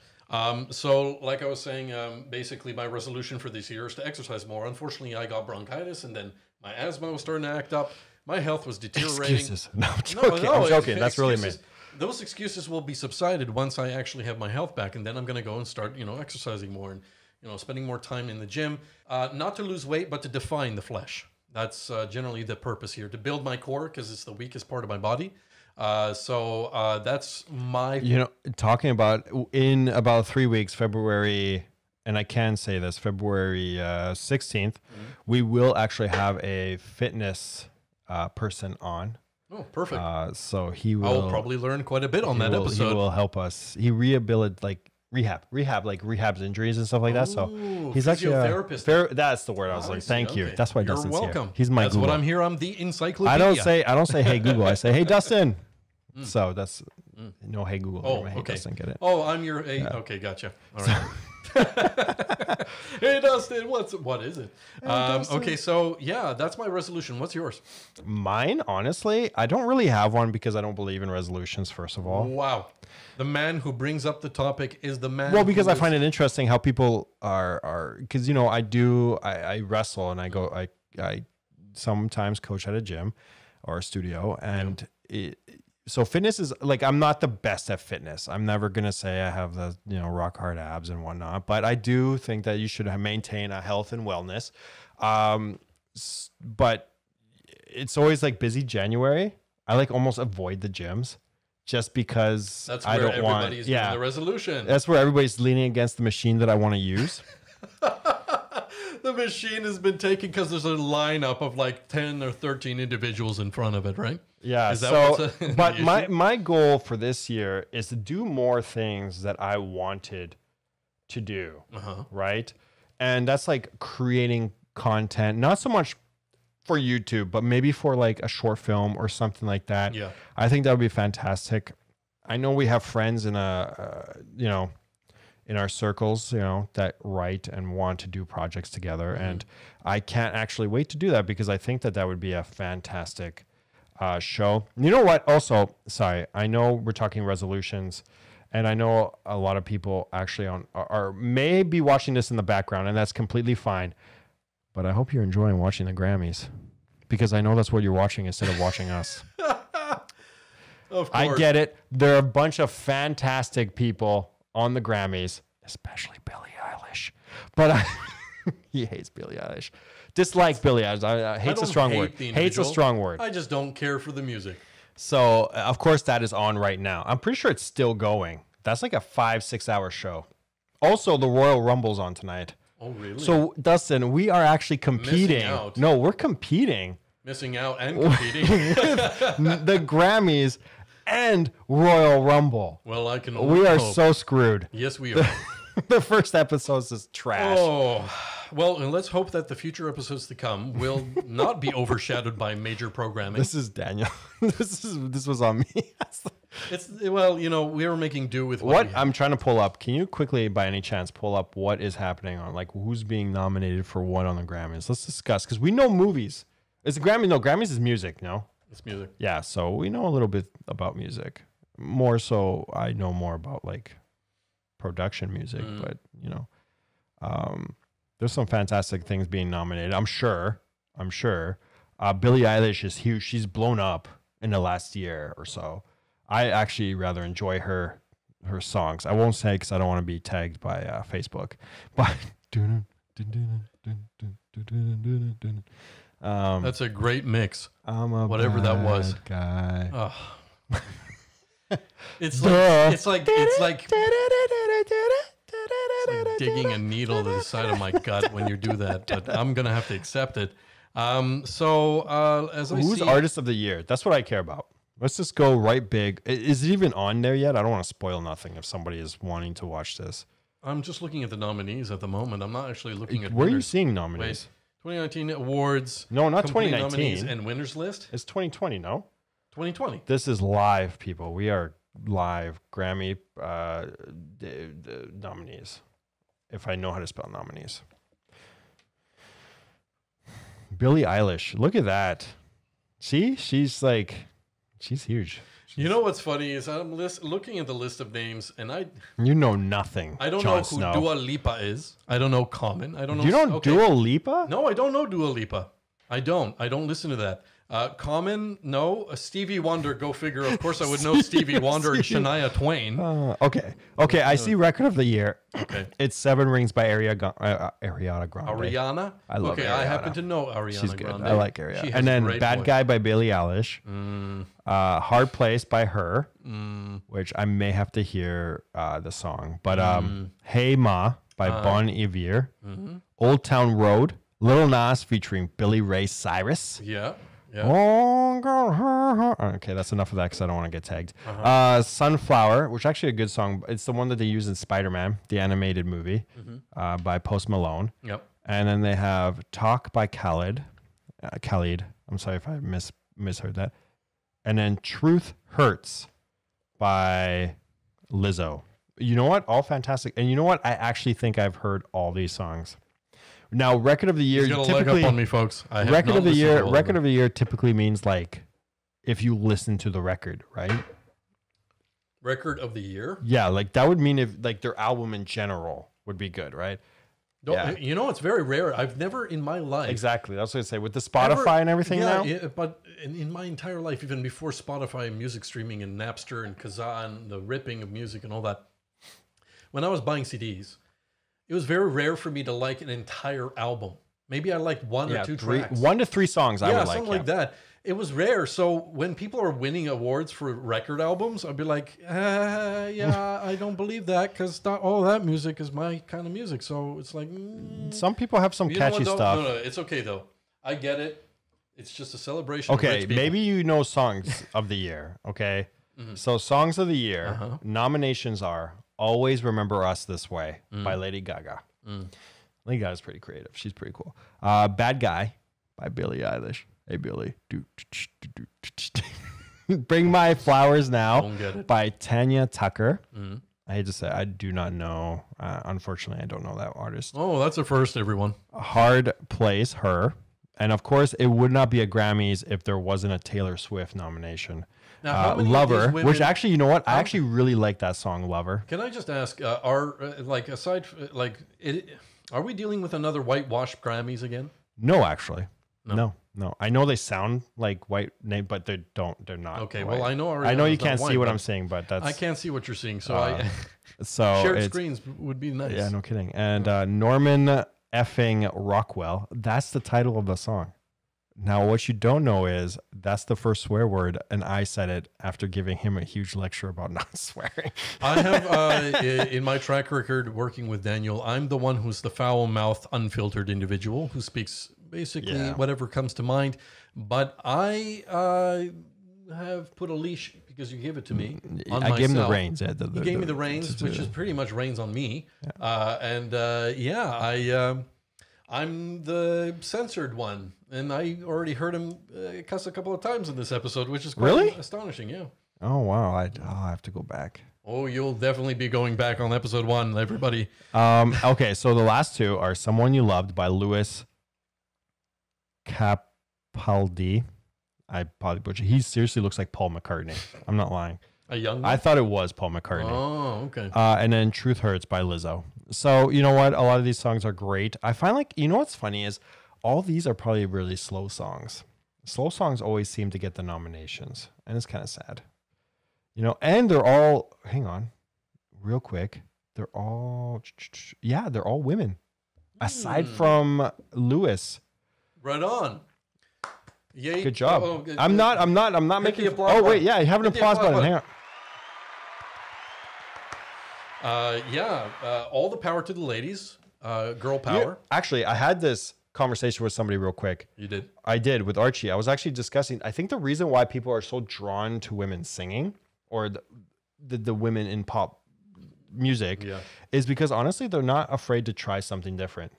So like I was saying, basically my resolution for this year is to exercise more. Unfortunately, I got bronchitis, and then my asthma was starting to act up. My health was deteriorating. Excuses. No, I'm joking. I'm joking. That's really me. Those excuses will be subsided once I actually have my health back, and then I'm going to go and start, exercising more and, spending more time in the gym. Not to lose weight, but to define the flesh. That's generally the purpose here, to build my core because it's the weakest part of my body. So that's my... You know, talking about in about 3 weeks, February, and I can say this, February 16th, we will actually have a fitness person on. Oh, perfect. So he will... I'll probably learn quite a bit on that episode. He will help us. He rehabs injuries and stuff like that. So he's actually a therapist. That's the word I was like. Thank you. That's why Dustin's welcome. Here. He's my That's Google. what I'm here. I'm the encyclopedia. I don't say hey Google. I say hey Dustin. So that's no hey Google. Oh, hey, okay. Dustin, get it? Oh, I'm your hey. Yeah. Okay, gotcha. All right. Hey Dustin, what is it? Okay, so yeah, that's my resolution. What's yours? Mine, honestly, I don't really have one because I don't believe in resolutions. First of all, wow, the man who brings up the topic is the man. Well, because I find it interesting how people are because you know I wrestle and I sometimes coach at a gym or a studio and so fitness is like, I'm not the best at fitness. I'm never going to say I have the, rock hard abs and whatnot, but I do think that you should maintain a health and wellness. But it's always like busy January. I like almost avoid the gyms just because that's where everybody's doing the resolution. That's where everybody's leaning against the machine that I want to use. The machine has been taken because there's a lineup of like 10 or 13 individuals in front of it, right? Yeah. Is that but my goal for this year is to do more things that I wanted to do, right? And that's like creating content, not so much for YouTube, but maybe for like a short film or something like that. Yeah. I think that would be fantastic. I know we have friends in in our circles, that write and want to do projects together. And I can't actually wait to do that because I think that would be a fantastic show. You know what? Also, sorry, I know we're talking resolutions and I know a lot of people actually are may be watching this in the background and that's completely fine. But I hope you're enjoying watching the Grammys because I know that's what you're watching instead of watching us. Of course. I get it. There are a bunch of fantastic people on the Grammys, especially Billie Eilish. But he hates Billie Eilish. Dislike Billie Eilish. Hate's a strong word. Hate's a strong word. I just don't care for the music. So, of course, that is on right now. I'm pretty sure it's still going. That's like a 5-6 hour show. Also, the Royal Rumble's on tonight. Oh, really? So, Dustin, we are actually competing. Missing out. No, we're competing. Missing out and competing. The Grammys and Royal Rumble. Well, I can. We are so screwed. Yes, we are. The first episode is trash. Oh, well, and let's hope that the future episodes to come will not be overshadowed by major programming. This is Daniel. This was on me. We were making do with what I'm trying to pull up. Can you quickly, by any chance, pull up what is happening on, like, who's being nominated for what on the Grammys? Let's discuss because we know movies. It's a Grammy. No, Grammys is music. No. It's music. Yeah, so we know a little bit about music. More so, I know more about like production music, but there's some fantastic things being nominated. I'm sure. Billie Eilish is huge. She's blown up in the last year or so. I actually rather enjoy her songs. I won't say because I don't want to be tagged by Facebook, but. That's a great mix. Whatever that was. Guy. Oh. It's like digging a needle to the side of my gut when you do that, but I'm gonna have to accept it. Who's artist of the year? That's what I care about. Let's just go right big. Is it even on there yet? I don't want to spoil nothing if somebody is wanting to watch this. I'm just looking at the nominees at the moment. I'm not actually looking at where winners. are you seeing nominees? Wait, 2019 awards. No, not complete 2019. Nominees and winners list. It's 2020, no? 2020. This is live, people. We are live Grammy nominees. If I know how to spell nominees. Billie Eilish. Look at that. See? She's huge. You know what's funny is I'm looking at the list of names and you know nothing. I don't know who Dua Lipa is. I don't know Common. I don't know. You don't Dua Lipa? No, I don't know Dua Lipa. I don't listen to that. Common, no. Stevie Wonder, go figure. Of course, I would know Stevie Wonder and Shania Twain. Okay. I see record of the year. Okay. It's Seven Rings by Ariana Grande. Ariana? I love Ariana. I happen to know Ariana She's good. Grande. I like Ariana. And then Bad Guy by Billie Eilish. Hard Place by her, which I may have to hear the song. But Hey Ma by Bon Iver. Old Town Road. Lil Nas featuring Billy Ray Cyrus. Yeah. Okay, that's enough of that because I don't want to get tagged. Sunflower, which is actually a good song. It's the one that they use in Spider-Man, the animated movie, by Post Malone. Yep. And then they have Talk by Khalid. I'm sorry if I misheard that. And then Truth Hurts by Lizzo. You know what? All fantastic. And you know what? I actually think I've heard all these songs. Now, record of the year. He's gonna leg up on me, folks. Record of the year. Record of the year typically means like if you listen to the record, right? Record of the year. Yeah, like that would mean if like their album in general would be good, right? Yeah. You know, it's very rare. I've never in my life. Exactly. That's what I say with the Spotify and everything now. Yeah, but in my entire life, even before Spotify and music streaming and Napster and Kazaa and the ripping of music and all that, when I was buying CDs. It was very rare for me to like an entire album. Maybe I liked one or two tracks. 1 to 3 songs I would like. Something like that. It was rare. So when people are winning awards for record albums, I'd be like, I don't believe that because not all that music is my kind of music. So it's like... Some people have some catchy stuff. No, it's okay though. I get it. It's just a celebration. Okay, maybe you know songs of the year, okay? So songs of the year, nominations are... Always Remember Us This Way by Lady Gaga. Lady Gaga's pretty creative. She's pretty cool. Bad Guy by Billie Eilish. Hey, Billie. Bring My Flowers Now by Tanya Tucker. I hate to say, I do not know. Unfortunately, I don't know that artist. Oh, that's a first, everyone. Hard Place, her. And of course, it would not be a Grammys if there wasn't a Taylor Swift nomination. Now, Lover, which actually, you know what? I actually really like that song, Lover. Can I just ask, are we dealing with another whitewashed Grammys again? No, actually. No. I know they sound like white, but they're not. Okay, white. well, I know you can't see what I'm saying, but that's... I can't see what you're seeing, so so shared screens would be nice. Yeah, no kidding. And Norman effing Rockwell, that's the title of the song. Now, what you don't know is that's the first swear word, and I said it after giving him a huge lecture about not swearing. I have, in my track record working with Daniel, I'm the one who's the foul-mouthed, unfiltered individual who speaks basically whatever comes to mind. But I have put a leash, because you gave it to me, on myself. I gave him the reins. You gave me the reins, which is pretty much reins on me. Yeah. I'm the censored one, and I already heard him cuss a couple of times in this episode, which is quite astonishing. Yeah. Oh wow! I have to go back. Oh, you'll definitely be going back on episode 1, everybody. Okay, so the last two are "Someone You Loved" by Louis Capaldi. I probably butchered. He seriously looks like Paul McCartney. I'm not lying. A young one? I thought it was Paul McCartney. Oh, okay. And then "Truth Hurts" by Lizzo. So, you know what? A lot of these songs are great. I find like, you know what's funny is all these are probably really slow songs. Slow songs always seem to get the nominations, and it's kind of sad. You know, and they're all, hang on, real quick. They're all women. Aside from Lewis. Right on. Yay. Good job. I'm not making applause. Oh, wait, yeah, you have an applause button. Hang on. All the power to the ladies. Girl power. Actually, I had this conversation with somebody real quick. You did? I did with Archie. I was actually discussing, I think the reason why people are so drawn to women singing or the women in pop music is because honestly, they're not afraid to try something different.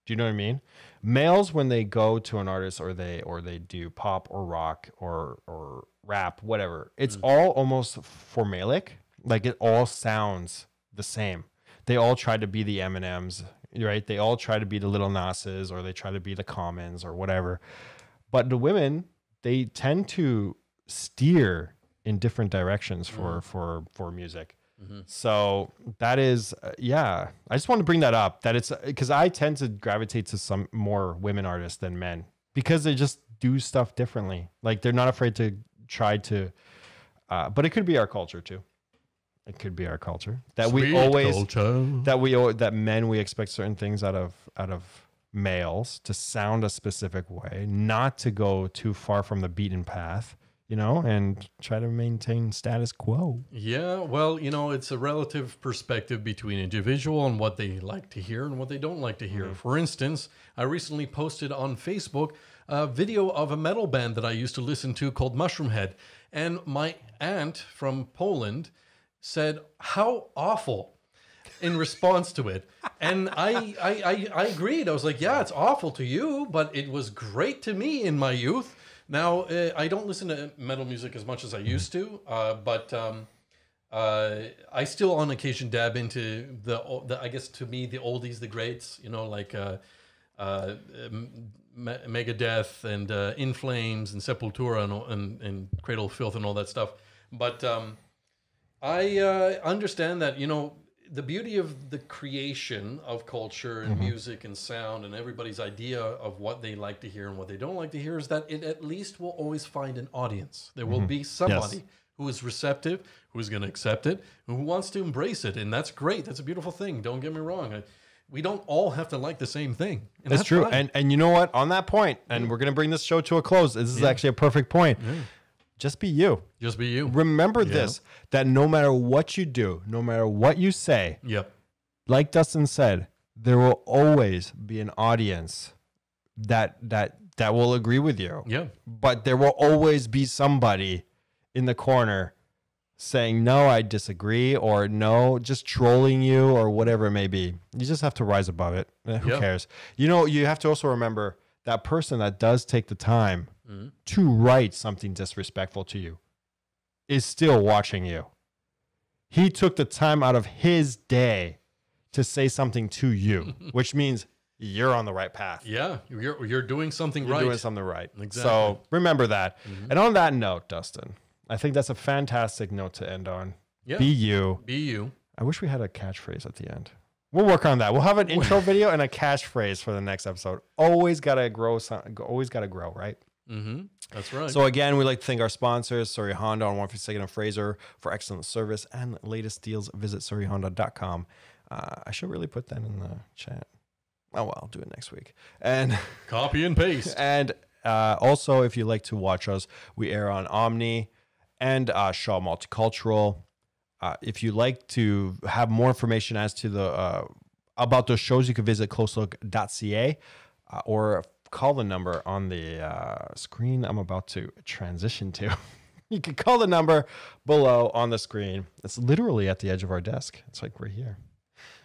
Do you know what I mean? Males, when they go to an artist or they do pop or rock or rap, whatever, it's all almost formulaic. Like it all sounds the same. They all try to be the Eminems, right? They all try to be the Little Nas's, or they try to be the Commons or whatever. But the women, they tend to steer in different directions for music. So that is, I just want to bring that up, that it's because I tend to gravitate to some more women artists than men because they just do stuff differently. Like they're not afraid to try to, but it could be our culture too. It could be our culture that Sweet we always, culture. that men, we expect certain things out of males to sound a specific way, not to go too far from the beaten path, and try to maintain status quo. Yeah, well, it's a relative perspective between individual and what they like to hear and what they don't like to hear. For instance, I recently posted on Facebook a video of a metal band that I used to listen to called Mushroomhead. And my aunt from Poland said, "How awful," in response to it. And I agreed. I was like, yeah, it's awful to you, but it was great to me in my youth. Now, I don't listen to metal music as much as I used to, but I still on occasion dab into the I guess to me, the oldies, the greats, like Megadeth and In Flames and Sepultura and Cradle of Filth and all that stuff. But I understand that, the beauty of the creation of culture and music and sound and everybody's idea of what they like to hear and what they don't like to hear is that it at least will always find an audience. There will be somebody who is receptive, who is going to accept it, who wants to embrace it. And that's great. That's a beautiful thing. Don't get me wrong. We don't all have to like the same thing. And that's true. Fine. And you know what? On that point, and we're going to bring this show to a close. This is actually a perfect point. Just be you. Just be you. Remember this, that no matter what you do, no matter what you say, like Dustin said, there will always be an audience that will agree with you. Yeah. But there will always be somebody in the corner saying, no, I disagree, or no, just trolling you, or whatever it may be. You just have to rise above it. Who cares? You have to also remember that person that does take the time to write something disrespectful to you is still watching you. He took the time out of his day to say something to you, which means you're on the right path. Yeah, you're doing something right. You're doing something right. Exactly. So remember that. And on that note, Dustin, I think that's a fantastic note to end on. Yeah. Be you. Be you. I wish we had a catchphrase at the end. We'll work on that. We'll have an intro video and a catchphrase for the next episode. Always gotta grow. Always gotta grow, right? That's right. So again, we'd like to thank our sponsors, Surrey Honda on 152nd and Fraser, for excellent service and latest deals. Visit surreyhonda.com. I should really put that in the chat. Oh well, I'll do it next week. And copy and paste. And also, if you'd like to watch us, we air on Omni and Shaw Multicultural. If you'd like to have more information as to the about those shows, you can visit CloseLook.ca or call the number on the screen I'm about to transition to. You can call the number below on the screen. It's literally at the edge of our desk. It's like we're here.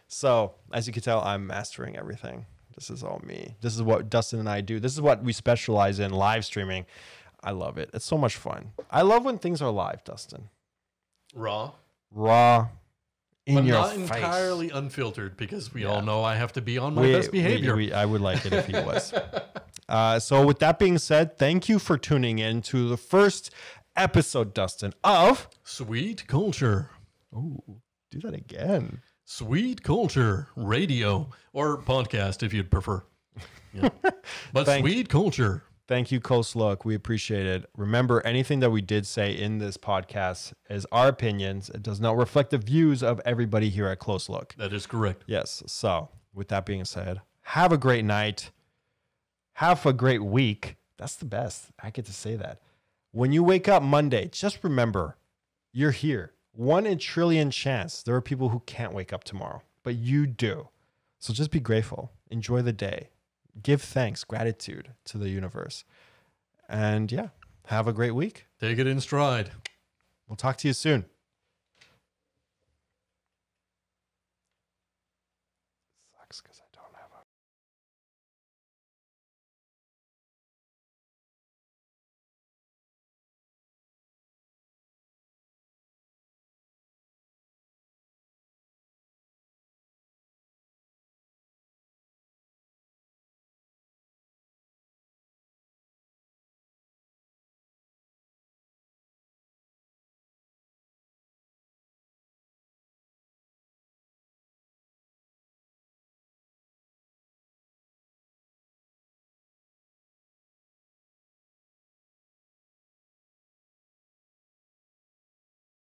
So as you can tell, I'm mastering everything. This is all me. This is what Dustin and I do. This is what we specialize in, live streaming. I love it. It's so much fun. I love when things are live, Dustin. Raw, in your not face. Entirely unfiltered, because we all know I have to be on my best behavior. I would like it if he was. So with that being said, thank you for tuning in to the first episode, Dustin, of Sweet Culture. Oh, do that again. Sweet Culture Radio, or podcast if you'd prefer. Yeah. But Sweet Culture. Thank you, CloseLook. We appreciate it. Remember, anything that we did say in this podcast is our opinions. It does not reflect the views of everybody here at CloseLook. That is correct. Yes. So with that being said, have a great night. Have a great week. That's the best. I get to say that. When you wake up Monday, just remember, you're here. 1 in a trillion chance. There are people who can't wake up tomorrow, but you do. So just be grateful. Enjoy the day. Give thanks, gratitude to the universe. And yeah, have a great week. Take it in stride. We'll talk to you soon. Sucks because